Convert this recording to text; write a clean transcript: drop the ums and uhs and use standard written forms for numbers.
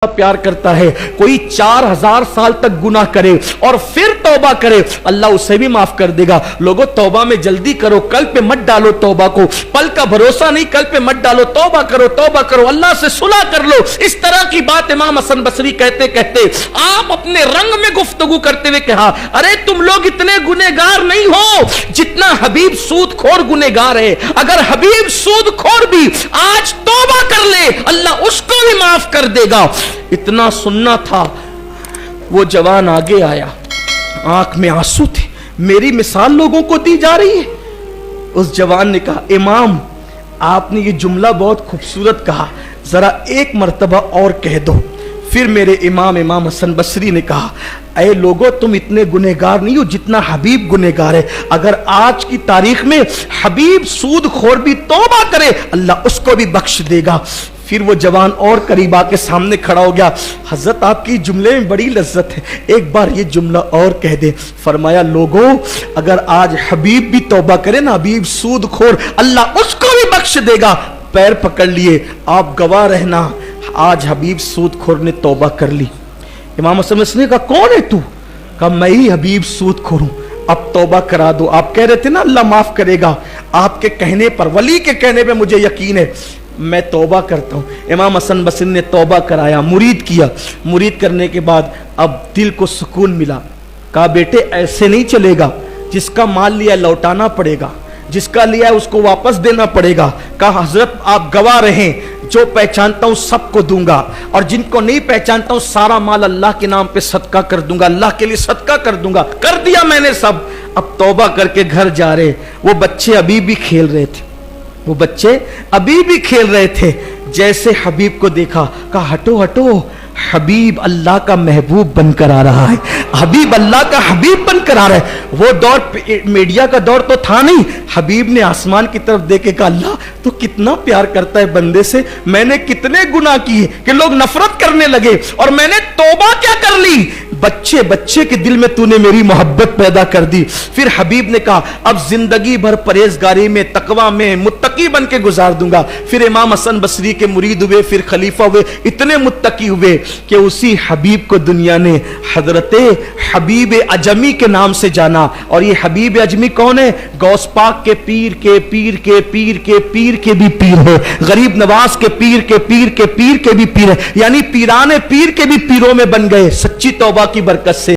प्यार करता है। कोई 4000 साल तक गुनाह करे और फिर तौबा करे, अल्लाह उसे भी माफ कर देगा। लोगों, तौबा में जल्दी करो, कल पे मत डालो तौबा को। पल का भरोसा नहीं, कल पे मत डालो, तौबा करो, अल्लाह से सुलह कर लो। इस तरह की बात इमाम हसन बसरी कहते कहते आप अपने रंग में गुफ्तगू करते हुए कहा, अरे तुम लोग इतने गुनेगार नहीं हो जितना हबीब सूदखोर गुनेगार है। अगर हबीब सूदखोर भी आज तौबा कर ले, अल्लाह उसको भी माफ कर देगा। इतना सुनना था। वो जवान आगे आया, आंख में आंसू थे। मेरी मिसाल लोगों को दी जा रही है। उस जवान ने कहा, इमाम आपने ये जुमला बहुत खूबसूरत कहा, जरा एक मर्तबा और कह दो। फिर मेरे इमाम हसन बसरी ने कहा, ऐ लोगों, तुम इतने गुनहगार नहीं हो जितना हबीब गुनहगार है। अगर आज की तारीख में हबीब सूदखोर भी तौबा करे, अल्लाह उसको भी बख्श देगा। फिर वो जवान और करीब आके सामने खड़ा हो गया। हजरत आपकी जुमले में बड़ी लज्जत है, एक बार ये जुमला और कह दे। फरमाया, लोगों अगर आज हबीब भी तौबा करे ना, हबीब सूदखोर, अल्लाह उसको भी बख्श देगा। पैर पकड़ लिए, आप गवाह रहना, आज हबीब सूदखोर ने तौबा कर ली। इमाम हसन बसरी ने कहा, कौन है तू? कहा, मैं ही हबीब सूदखोर हूं, अब तौबा करा दो। आप कह रहे थे ना अल्लाह माफ करेगा, आपके कहने पर, वली के कहने पे मुझे यकीन है, मैं तौबा करता हूँ। इमाम हसन बसरी ने तौबा कराया, मुरीद किया। मुरीद करने के बाद अब दिल को सुकून मिला। कहा, बेटे ऐसे नहीं चलेगा, जिसका माल लिया लौटाना पड़ेगा, जिसका लिया है उसको वापस देना पड़ेगा। कहा, हजरत आप गवाह रहें, जो पहचानता हूं सबको दूंगा और जिनको नहीं पहचानता हूं सारा माल अल्लाह के नाम पे सदका कर दूंगा, अल्लाह के लिए सदका कर दूंगा। कर दिया मैंने सब। अब तौबा करके घर जा रहे। वो बच्चे अभी भी खेल रहे थे, वो बच्चे अभी भी खेल रहे थे। जैसे हबीब को देखा, कहा, हटो हटो, हबीब अल्लाह का महबूब बनकर आ रहा है, हबीब अल्लाह का हबीब बनकर आ रहा है। वो दौर मीडिया का दौर तो था नहीं। हबीब ने आसमान की तरफ देखे, कहा, अल्लाह तो कितना प्यार करता है बंदे से। मैंने कितने गुनाह किए कि लोग नफरत करने लगे और मैंने तौबा क्या कर ली। बच्चे बच्चे के दिल में तूने मेरी मोहब्बत पैदा कर दी। फिर हबीब ने कहा, अब जिंदगी भर परहेजगारी में, तकवा में मुत्तकी बन के गुजार दूंगा। फिर इमाम हसन बसरी के मुरीद हुए, फिर खलीफा हुए, इतने मुत्तकी हुए कि उसी हबीब को दुनिया ने हजरते हबीब अजमी के नाम से जाना। और ये हबीब अजमी कौन है? गौस पाक के पीर के पीर के पीर के पीर के भी पीर है, गरीब नवाज के पीर के पीर के पीर के भी पीर है, यानी पीराने पीर के भी पीरों में बन गए। सच्ची तौबा की बरकत से।